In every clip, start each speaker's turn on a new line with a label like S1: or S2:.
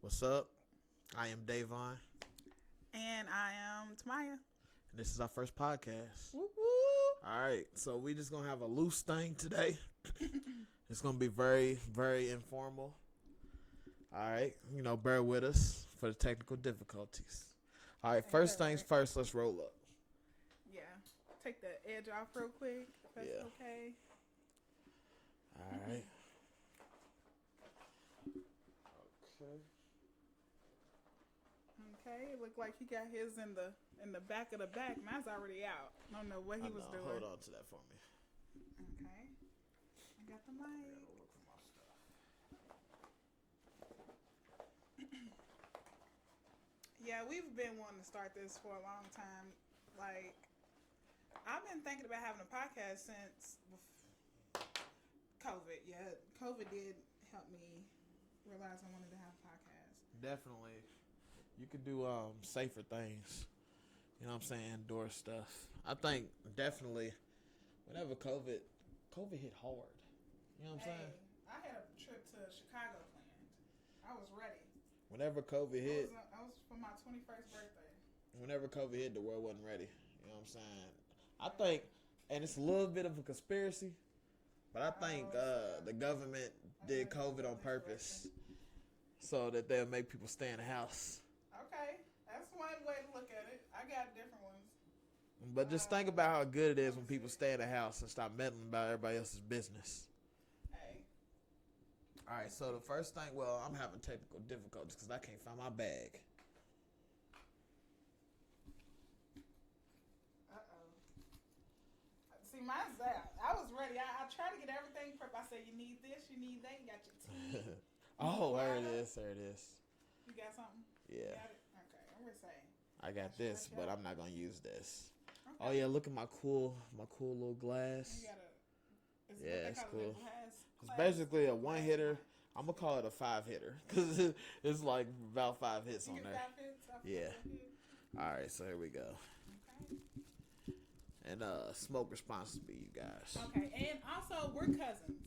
S1: What's up? I am Davon,
S2: And I am Tamaya.
S1: and this is our first podcast.
S2: Woo woo.
S1: All right, so we just gonna have a loose thing today. It's gonna be very, very informal. All right, bear with us for the technical difficulties. All right, first things first. Let's roll up.
S2: Yeah. Take the edge off real quick. If that's
S1: Yeah.
S2: okay.
S1: All right. Okay.
S2: Okay. It looked like he got his in the back of the back. Mine's already out. I don't know what he was doing.
S1: Hold on to that for me.
S2: Okay. I got the mic.
S1: Look for my stuff.
S2: Yeah, we've been wanting to start this for a long time. Like, I've been thinking about having a podcast since COVID. Yeah, COVID did help me realize I wanted to have a podcast.
S1: Definitely, you could do safer things. You know what I'm saying? Indoor stuff. I think definitely whenever COVID hit hard. You know what I'm saying?
S2: I had a trip to Chicago planned. I was ready.
S1: Whenever COVID hit,
S2: I was for my 21st birthday.
S1: whenever COVID hit, the world wasn't ready. You know what I'm saying? I think, and it's a little bit of a conspiracy, but I think the government did COVID on purpose so that they'll make people stay in the house.
S2: Okay, that's one way to look at it. I got different ones.
S1: But just think about how good it is when people stay in the house and stop meddling about everybody else's business.
S2: Hey.
S1: All right, so the first thing, I'm having technical difficulties because I can't find my bag.
S2: See, mine's out. I was ready. I tried to get everything prepped. I said, you need this, you need that. You got your tea.
S1: Oh, there it is. There it is.
S2: You got something?
S1: Yeah.
S2: You got it? Okay, I'm going to say.
S1: I got this, but I'm not gonna use this.
S2: Okay.
S1: Oh yeah, look at my cool little glass.
S2: You got
S1: Yeah, it's cool. It's
S2: Glass.
S1: basically a one hitter. I'm gonna call it a 5-hitter because it's like about 5 hits on
S2: You get
S1: there.
S2: 5 hits?
S1: Yeah. All right, so here we go.
S2: Okay.
S1: And smoke responsibly, you guys.
S2: Okay, and also we're cousins.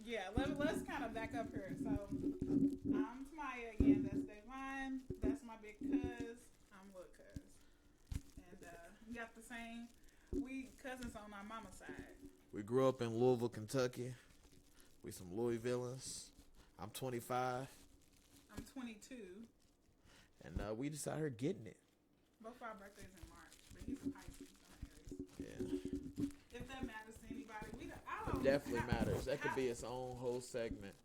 S2: Yeah, let's kind of back up here. So I'm Tamaya again. That's Davon. That's my big cuz. I'm little cuz. And we got the same. We cousins on our mama's side.
S1: We grew up in Louisville, Kentucky. We some Louisvillians. I'm 25,
S2: I'm 22.
S1: and we just out here getting it.
S2: Both our birthdays in March, but he's in Pisces.
S1: Yeah,
S2: If that matters to anybody, I don't.
S1: it definitely matters. That could be its own whole segment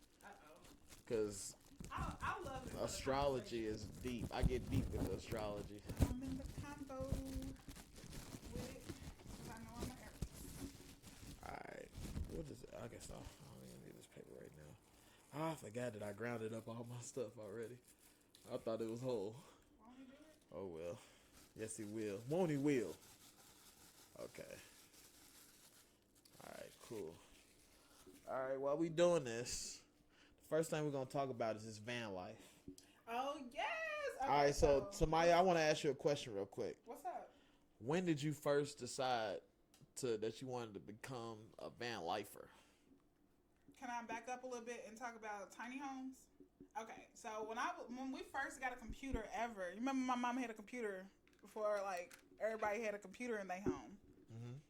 S1: because
S2: I love it.
S1: astrology is deep. I get deep with astrology.
S2: I'm in the combo with it because I know I'm an Aries.
S1: Alright. What is it? I guess I don't even need this paper right now. I forgot that I grounded up all my stuff already. I thought it was whole.
S2: Won't he do it?
S1: Oh well. Yes he will. Won't he will? Okay. Alright, cool. Alright, while we doing this, the first thing we're gonna talk about is this van life.
S2: Oh yes. Okay,
S1: Alright, so Tamaya, I wanna ask you a question real quick.
S2: What's up?
S1: When did you first decide that you wanted to become a van lifer?
S2: Can I back up a little bit and talk about tiny homes? Okay, so when we first got a computer ever, you remember my mom had a computer before like everybody had a computer in their home.
S1: Mm-hmm.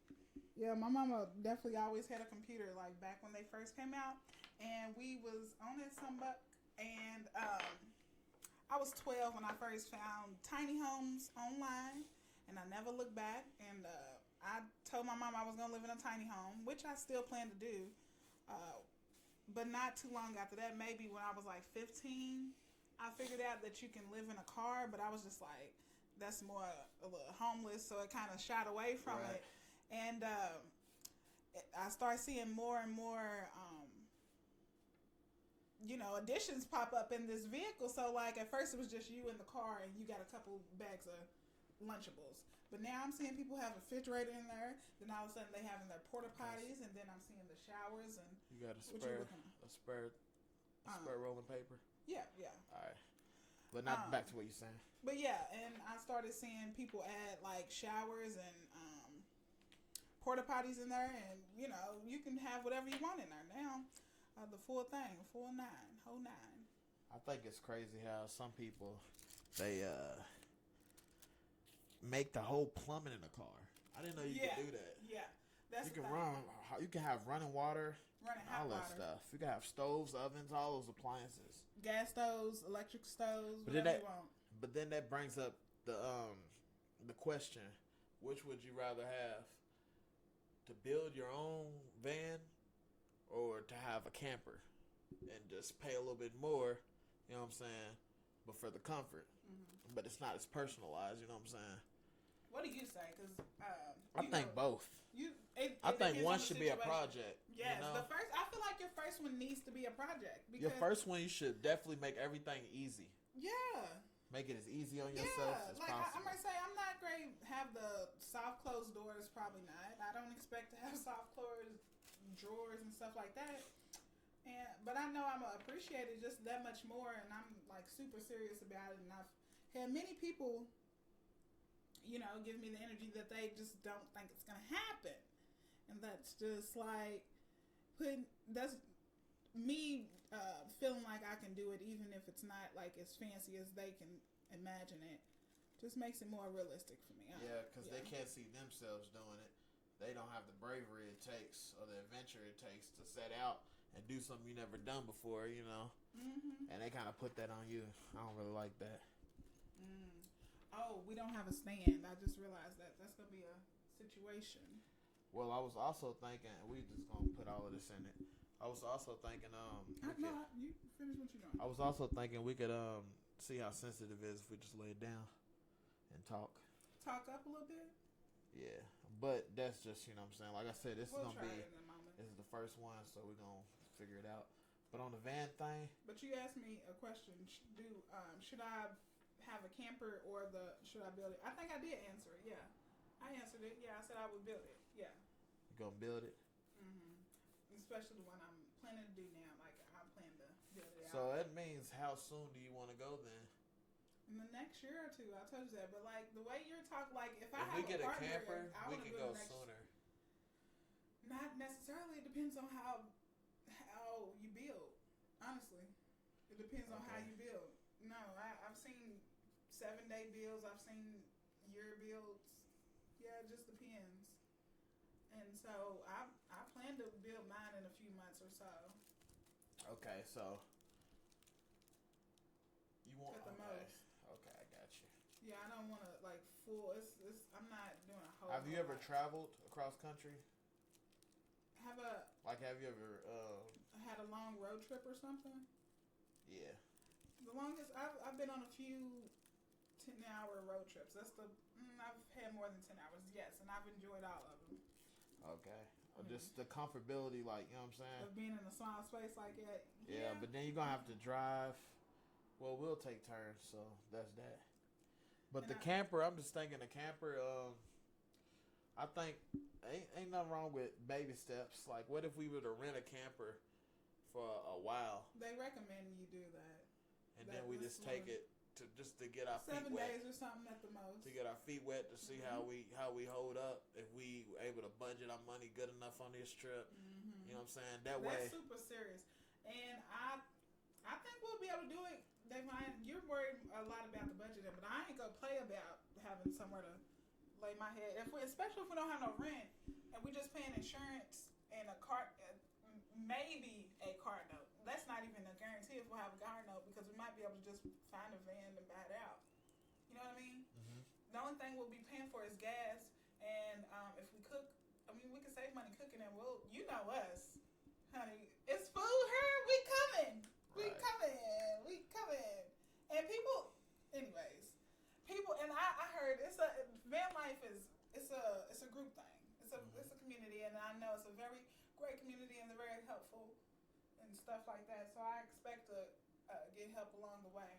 S2: Yeah, my mama definitely always had a computer like back when they first came out, and we was on it some buck, and I was 12 when I first found tiny homes online, and I never looked back, and I told my mom I was gonna live in a tiny home, which I still plan to do. But not too long after that, maybe when I was like 15, I figured out that you can live in a car, but I was just like, that's more a little homeless, so it kind of shot away from it. And I started seeing more and more, additions pop up in this vehicle. So like at first it was just you in the car and you got a couple bags of Lunchables. But now I'm seeing people have a refrigerator in there. Then all of a sudden they having their porta potties, and then I'm seeing the showers and.
S1: You got a
S2: What you
S1: spare
S2: looking at?
S1: spare rolling paper?
S2: Yeah, yeah.
S1: All right. But not back to what you're saying.
S2: But yeah, and I started seeing people add like showers and porta potties in there, and you can have whatever you want in there now. The full thing, full nine, whole nine.
S1: I think it's crazy how some people they make the whole plumbing in a car. I didn't know you could do that.
S2: Yeah, that's
S1: You
S2: the
S1: can
S2: thing.
S1: you can have running water,
S2: Running hot
S1: all that
S2: water,
S1: stuff. You can have stoves, ovens, all those appliances.
S2: gas stoves, electric stoves,
S1: But
S2: whatever
S1: then
S2: you want.
S1: But then that brings up the question: which would you rather have? To build your own van, or to have a camper and just pay a little bit more? You know what I'm saying? But for the comfort, but it's not as personalized. You know what I'm saying?
S2: What do you say? Because
S1: I think both. I think
S2: depends
S1: one
S2: on the
S1: should be a
S2: situation.
S1: project.
S2: Yes,
S1: you know?
S2: the first. I feel like your first one needs to be a project. Because,
S1: Your first one, you should definitely make everything easy.
S2: Yeah.
S1: Make it as easy on yourself as
S2: like
S1: possible.
S2: I'm gonna say, I'm not great. Have the soft closed doors? Probably not. I don't expect to have soft closed drawers and stuff like that. But I know I'm gonna appreciate it just that much more, and I'm like super serious about it. And I've had many people, give me the energy that they just don't think it's gonna happen, and that's just like that's me feeling like I can do it, even if it's not like as fancy as they can imagine it. Just makes it more realistic for me.
S1: Yeah, because they can't see themselves doing it. They don't have the bravery it takes or the adventure it takes to set out and do something you never done before, And they kind of put that on you. I don't really like that.
S2: Oh, we don't have a stand. I just realized that. That's going to be a situation.
S1: Well, I was also thinking, we just going to put all of this in it. I was also thinking,
S2: you finish what you're doing.
S1: I was also thinking we could see how sensitive it is if we just lay it down and talk.
S2: Talk up a little bit?
S1: Yeah, but that's just, what I'm saying. Like I said, this is
S2: We'll
S1: going to
S2: try
S1: be,
S2: it in a moment.
S1: this is the first one, so we're going to figure it out. But on the van thing.
S2: But you asked me a question. Should I have a camper or should I build it? I think I did answer it. Yeah. I answered it. Yeah, I said I would build it. Yeah.
S1: You going to build it?
S2: Especially the one I'm planning to do now. Like, I plan to build it out.
S1: So that means how soon do you want to go then?
S2: In the next year or two, I told you that. But like the way you're talking, like if I have
S1: we get
S2: a
S1: a
S2: partner,
S1: camper,
S2: I
S1: we
S2: wanna
S1: can
S2: do
S1: go
S2: it
S1: sooner.
S2: Not necessarily. It depends on how you build. Honestly, it depends on how you build. No, I've seen 7-day builds. I've seen year builds. Yeah, it just depends. And so I plan to build mine in a few months or so.
S1: Okay, so you want
S2: At the most.
S1: Okay, I got you.
S2: Yeah, I don't want to like full. It's. I'm not doing a whole.
S1: Have you ever traveled across country?
S2: Have
S1: you ever
S2: had a long road trip or something?
S1: Yeah.
S2: The longest I've been on a few 10-hour road trips. I've had more than 10 hours. Yes, and I've enjoyed all of them.
S1: Okay. Just the comfortability, like, you know what I'm saying?
S2: Of being in a small space like that.
S1: Yeah, but then you're going to have to drive. Well, we'll take turns, so that's that. But the camper, I'm just thinking the camper, I think ain't nothing wrong with baby steps. Like, what if we were to rent a camper for a while?
S2: They recommend you do that.
S1: And then we just take it to get our
S2: 7
S1: feet wet.
S2: days or something at the most.
S1: To get our feet wet to see how we hold up. If we able to budget our money good enough on this trip. You know what I'm saying? That's
S2: super serious. And I think we'll be able to do it. You're worried a lot about the budgeting, but I ain't gonna play about having somewhere to lay my head. Especially if we don't have no rent and we just paying insurance and maybe a car note. That's not even a guarantee if we'll have a car note because we might be able to just find a van and buy it out. You know what I mean? The only thing we'll be paying for is gas, and if we cook, we can save money cooking, and you know us, honey. It's food here. We coming. We coming. And and I heard van life it's a group thing. It's a community, and I know it's a very great community, and they're very helpful and stuff like that. So I expect to get help along the way.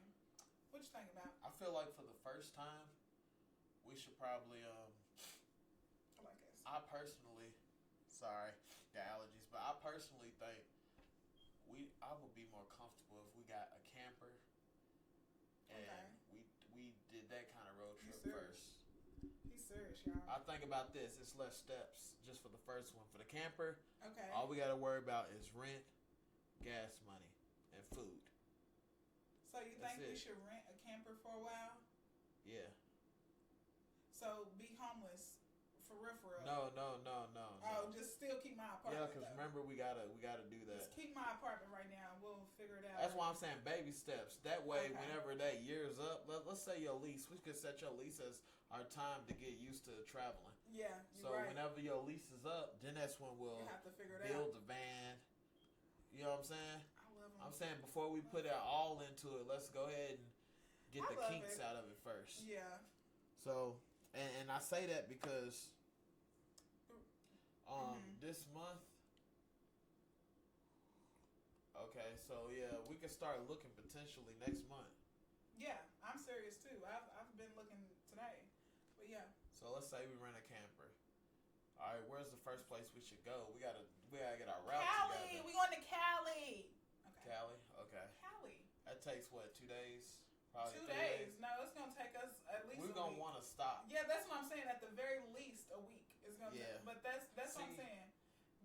S2: What you think about?
S1: I feel like for the first time, we should probably I personally, sorry, the allergies, but I personally think I would be more comfortable if we got a camper and we did that kind of road trip first.
S2: He's serious, y'all.
S1: I think about this. It's less steps just for the first one. For the camper,
S2: okay,
S1: all we got to worry about is rent, gas money, and food.
S2: So you
S1: That's
S2: think we
S1: it.
S2: should rent a camper for a while?
S1: Yeah.
S2: So be homeless for real, for real.
S1: No.
S2: Oh, just still keep my
S1: Yeah,
S2: apartment.
S1: because
S2: though.
S1: remember we gotta do that.
S2: Just keep my apartment right now. We'll figure it out.
S1: That's why I'm saying baby steps. That way,
S2: Okay.
S1: whenever that year's up, let's say your lease, we could set your lease as our time to get used to traveling.
S2: Yeah, you're
S1: So
S2: right.
S1: whenever your lease is up, then that's when we'll
S2: You have to figure it
S1: build
S2: out.
S1: the van. You know what I'm saying?
S2: I love them.
S1: I'm saying before we put it all into it, let's go ahead and get
S2: I
S1: the
S2: love
S1: kinks
S2: it.
S1: out of it first.
S2: Yeah.
S1: So, and I say that because this month. Okay, so yeah, we can start looking potentially next month.
S2: Yeah, I'm serious too. I've been looking today. But yeah.
S1: So let's say we rent a camper. All right, where's the first place we should go? We gotta get our route
S2: Cali!
S1: together.
S2: We going to Cali! Okay.
S1: Cali, okay.
S2: Cali.
S1: That takes what, 2 days? Probably
S2: 2
S1: 3
S2: days. No, it's gonna take us at least
S1: We're
S2: a
S1: gonna
S2: week.
S1: want to stop.
S2: Yeah, that's what I'm saying. At the very least, a week is gonna.
S1: Yeah.
S2: Take, but that's what I'm
S1: See-
S2: saying.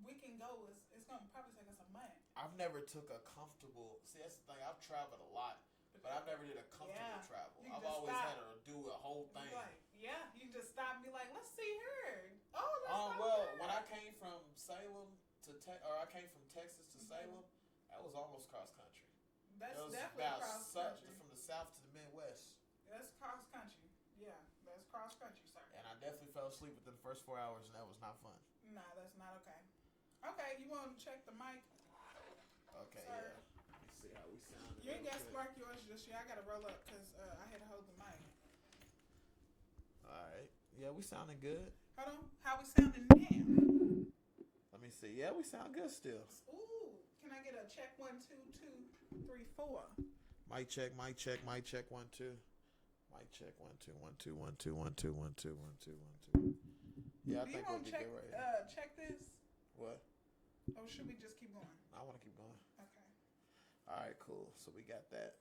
S2: We can go. It's gonna probably take us a month.
S1: I've never took a comfortable. See, that's the thing. I've traveled a lot, but I've never did a comfortable
S2: Yeah.
S1: travel.
S2: You can
S1: I've
S2: just
S1: always
S2: stop.
S1: had to do a whole thing.
S2: Like, yeah, you just stop and be like, let's see her. Oh, let's go
S1: Well,
S2: here.
S1: when I came from Salem or I came from Texas to Salem, that was almost cross country.
S2: That's
S1: It was
S2: definitely
S1: about
S2: cross country.
S1: from the south to the Midwest,
S2: That's cross country. Yeah, that's cross country, sir.
S1: and I definitely fell asleep within the first 4 hours, and that was not fun.
S2: Nah, that's not okay. Okay, you want to check the mic?
S1: Okay,
S2: Sir.
S1: yeah. Let me see how we sound.
S2: You ain't got to spark yours just yet. I got to roll up because I had to hold the mic.
S1: All right. Yeah, we sounding good.
S2: Hold on. How we sounding now?
S1: Let me see. Yeah, we sound good still.
S2: Ooh, can I get a check 1, 2, 2, 3, 4?
S1: Mic check, mic check, mic check, 1, 2. Mic check, 1, 2, 1, 2, 1, 2, 1, 2, 1, 2, 1, 2, 1, 2. Yeah, I
S2: Do you
S1: think we'll
S2: want
S1: be
S2: to check,
S1: good right here.
S2: check this?
S1: What?
S2: Or should we just keep going?
S1: I want to keep going.
S2: Okay.
S1: All right, cool. So we got that.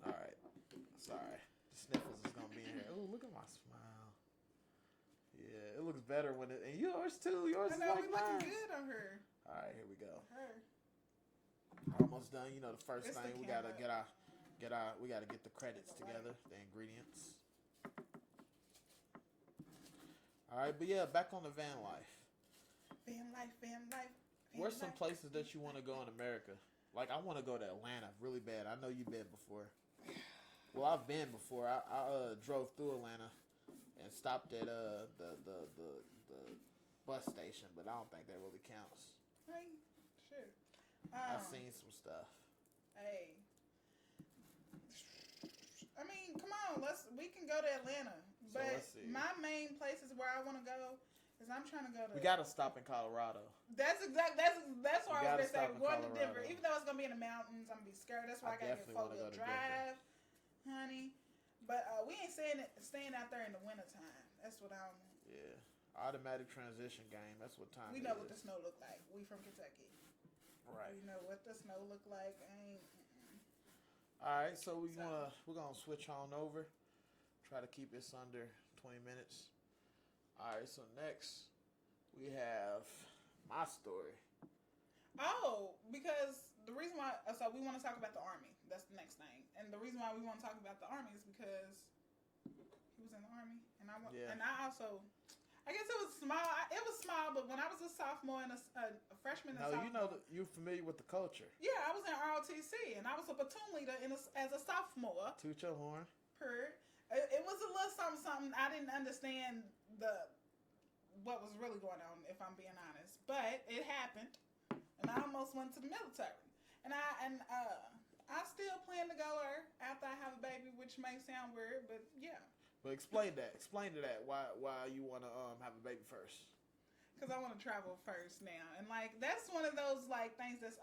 S1: All right. Sorry. The sniffles is going to be in here. Oh, look at my smile. Yeah, it looks better when it... And yours, too. Yours
S2: I
S1: is
S2: know,
S1: like
S2: we looking
S1: mine.
S2: good on her.
S1: All right, here we go.
S2: Her.
S1: Almost done. You know, the first
S2: It's the
S1: thing we got to
S2: camera.
S1: we got to get the credits
S2: The
S1: together, the ingredients. All right, but yeah, back on the van life.
S2: Van life, van life. Van
S1: Where's some
S2: life.
S1: places that you want to go in America? Like, I want to go to Atlanta really bad. I know you've been before. Well, I've been before. I drove through Atlanta and stopped at the bus station, but I don't think that really counts.
S2: Hey, shit.
S1: I've seen some stuff.
S2: Hey. I mean, come on, we can go to Atlanta.
S1: So
S2: But
S1: let's see.
S2: my main places where I want to go is I'm trying to go to.
S1: We got to stop in Colorado.
S2: That's exact. That's why I
S1: gotta
S2: was gonna say
S1: stop in
S2: we're going to
S1: Colorado.
S2: Denver. Even though it's gonna be in the mountains, I'm gonna be scared. That's why I gotta get
S1: definitely wanna
S2: 4-wheel
S1: go to
S2: drive, honey. But we ain't staying out there in the wintertime. That's what I'm.
S1: Yeah. Automatic transition game. That's what time
S2: We
S1: it
S2: know
S1: is.
S2: what the snow look like. We from Kentucky.
S1: Right.
S2: We know what the snow look like.
S1: All right, so we're gonna switch on over. Try to keep this under 20 minutes. All right, so next we have my story.
S2: Oh, because the reason why, so we want to talk about the Army. That's the next thing. And the reason why we want to talk about the Army is because he was in the Army, and I also, I guess it was small. It was small, but when I was a sophomore and a freshman and
S1: No,
S2: sophomore.
S1: you know that you're familiar with the culture.
S2: Yeah, I was in ROTC, and I was a platoon leader as a sophomore.
S1: Toot your horn.
S2: It was a little something. I didn't understand what was really going on, if I'm being honest. But it happened, and I almost went to the military. And I still plan to go there after I have a baby, which may sound weird, but yeah.
S1: But explain that. Explain to that why you want to have a baby first.
S2: Because I want to travel first now, and like that's one of those like things that's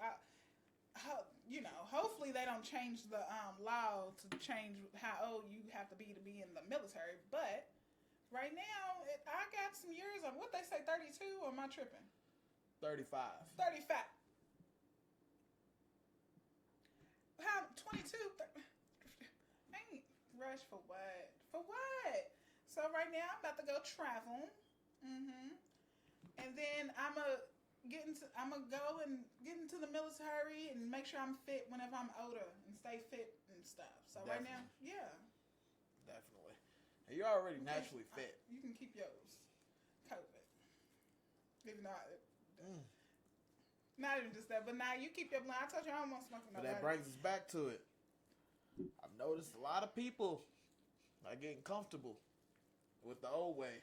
S2: hopefully they don't change the law to change how old you have to be in the military. But right now, I got some years on what they say 32, or am I tripping?
S1: 35.
S2: 35. How 22? Ain't rush for what? For what? So right now I'm about to go travel. And then I'm gonna go and get into the military and make sure I'm fit whenever I'm older and stay fit and stuff. So right now, yeah,
S1: Definitely. And you're already naturally fit.
S2: You can keep yours COVID. If not, not even just that, but now you keep your blunt. I told you I don't want to smoke with
S1: But
S2: nobody.
S1: that brings us back to it. I've noticed a lot of people are getting comfortable with the old way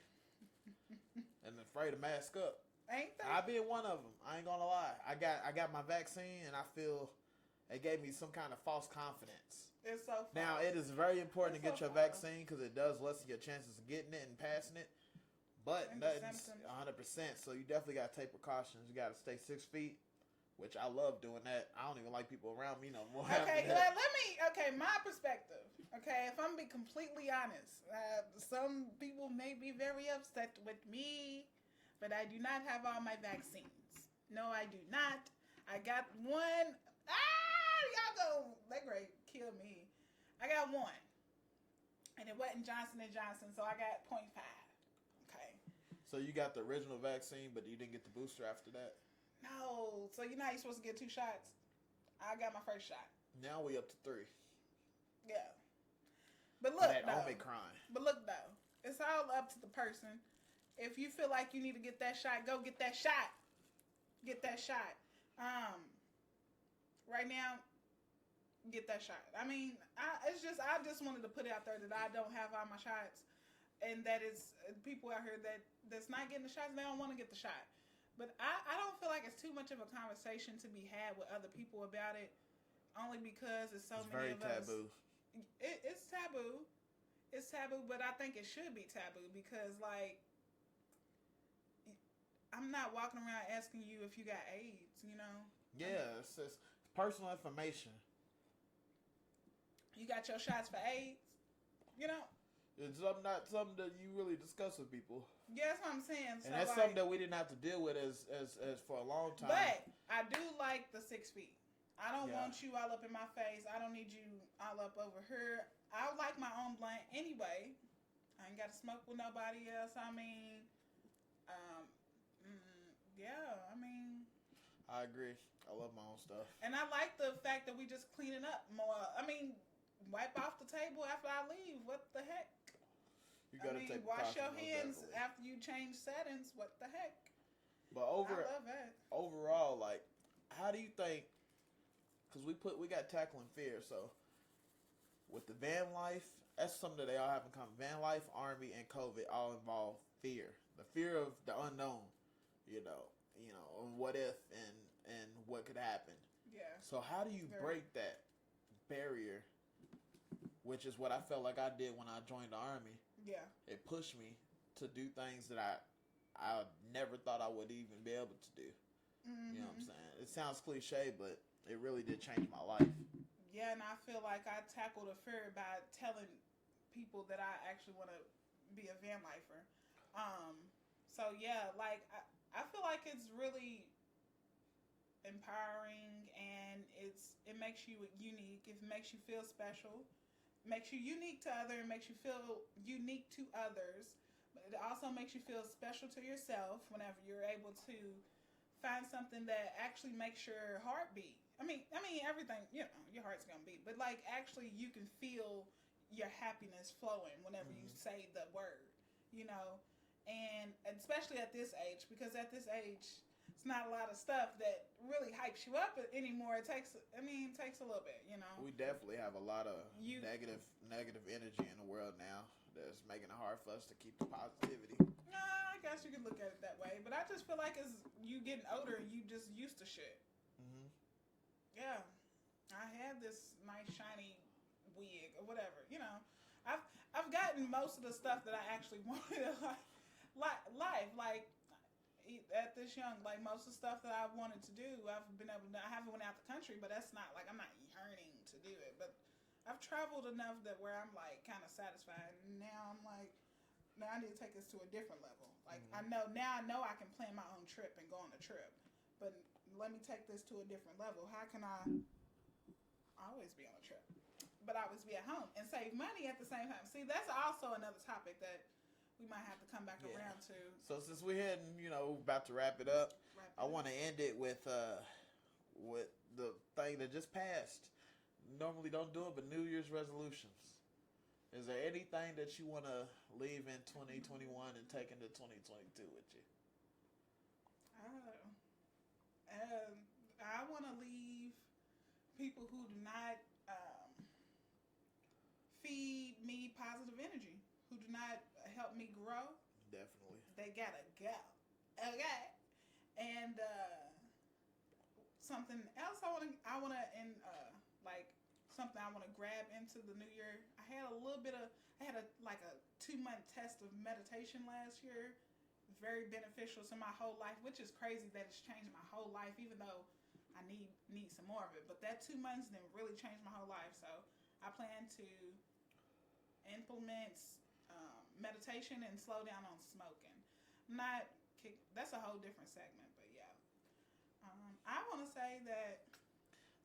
S1: and afraid to mask up.
S2: Ain't they?
S1: I being one of them. I ain't gonna lie. I got my vaccine, and I feel it gave me some kind of false confidence.
S2: It's so fun.
S1: Now, it is very important
S2: It's
S1: to get
S2: so
S1: your
S2: fun.
S1: vaccine because it does lessen your chances of getting it and passing it. But
S2: And the
S1: nothing's
S2: symptoms.
S1: 100%. So you definitely got to take precautions. You got to stay 6 feet, which I love doing that. I don't even like people around me no more.
S2: Okay, let me. Okay, my perspective. Okay, if I'm being completely honest, some people may be very upset with me, but I do not have all my vaccines. No, I do not. I got one. Y'all go. They great. Kill me. I got one, and it wasn't Johnson & Johnson, so I got 0.5. Okay.
S1: So you got the original vaccine, but you didn't get the booster after that?
S2: No. So you know how you're supposed to get 2 shots? I got my first shot.
S1: Now we up to 3.
S2: Yeah. But look,
S1: That
S2: though.
S1: Omicron.
S2: But look, though. It's all up to the person. If you feel like you need to get that shot, go get that shot. Get that shot. Right now, get that shot. I mean, I just wanted to put it out there that I don't have all my shots, and that it's people out here that's not getting the shots. And they don't want to get the shot. But I don't feel like it's too much of a conversation to be had with other people about it, only because it's
S1: It's
S2: many
S1: very
S2: of us.
S1: taboo.
S2: It's taboo. It's taboo, but I think it should be taboo because, like, I'm not walking around asking you if you got AIDS, you know?
S1: Yeah, it's personal information.
S2: You got your shots for AIDS, you know?
S1: It's not something that you really discuss with people.
S2: Yeah, that's what I'm saying.
S1: And that's something that we didn't have to deal with as for a long time.
S2: But I do like the 6 feet. I don't
S1: Yeah.
S2: want you all up in my face. I don't need you all up over here. I like my own blunt anyway. I ain't got to smoke with nobody else. I mean, yeah, I mean.
S1: I agree. I love my own stuff.
S2: And I like the fact that we just clean it up more. I mean, wipe off the table after I leave. What the heck?
S1: You gotta take
S2: wash your
S1: precautions,
S2: hands
S1: definitely.
S2: after you change settings. What the heck?
S1: But
S2: I love that.
S1: overall, like, how do you think? Because we got tackling fear. So with the van life, that's something that they all have in common. Van life, Army, and COVID all involve fear. The fear of the unknown. You know, and what if and what could happen.
S2: Yeah.
S1: So how do you break that barrier? Which is what I felt like I did when I joined the Army.
S2: Yeah.
S1: It pushed me to do things that I never thought I would even be able to do.
S2: Mm-hmm.
S1: You know what I'm saying? It sounds cliche, but it really did change my life.
S2: Yeah, and I feel like I tackled a fear by telling people that I actually want to be a van lifer. So yeah, like I feel like it's really empowering, and it makes you unique. It makes you feel special. Makes you unique to others. Makes you feel unique to others. But it also makes you feel special to yourself whenever you're able to find something that actually makes your heart beat. I mean everything, your heart's gonna beat, but like actually you can feel your happiness flowing whenever you say the word, and especially at this age, because at this age it's not a lot of stuff that really hypes you up anymore. It takes a little bit,
S1: We definitely have a lot of negative energy in the world now that's making it hard for us to keep the positivity.
S2: I guess you could look at it that way, but I just feel like as you getting older, you just used to shit.
S1: Mm-hmm.
S2: Yeah, I had this nice shiny wig or whatever. I've gotten most of the stuff that I actually wanted in life. Like at this young, like most of the stuff that I wanted to do, I've been able to. I haven't went out the country, but that's not like I'm not yearning to do it. But I've traveled enough that where I'm like kind of satisfied. And now I'm like, now I need to take this to a different level. Like I know I can plan my own trip and go on a trip, but let me take this to a different level. How can I always be on a trip, but always be at home and save money at the same time? See, that's also another topic that we might have to come back around to.
S1: So since we're heading, about to wrap it up, I want to end it with the thing that just passed. normally don't do it, but New Year's resolutions. Is there anything that you want to leave in 2021 and take into 2022 with you?
S2: I want to leave people who do not feed me positive energy, who do not help me grow.
S1: Definitely.
S2: They gotta go. Okay. And something else I wanna and like something I wanna grab into the new year. I had a 2-month test of meditation last year. Very beneficial to my whole life, which is crazy that it's changed my whole life, even though I need some more of it. But that 2 months didn't really change my whole life. So I plan to implement meditation and slow down on smoking. That's a whole different segment, but yeah. I want to say that.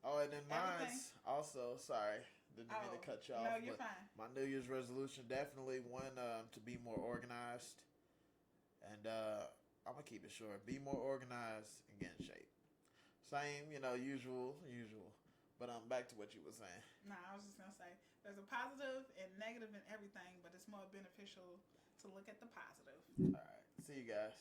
S1: Oh, and then mine's also, sorry, didn't mean to cut you off.
S2: No, you're fine.
S1: My New Year's resolution, definitely one, to be more organized. And I'm going to keep it short. Be more organized and get in shape. Same, usual. But back to what you were saying.
S2: No, I was just going to say, there's a positive and negative in everything, but it's more beneficial to look at the positive.
S1: All right. See you guys.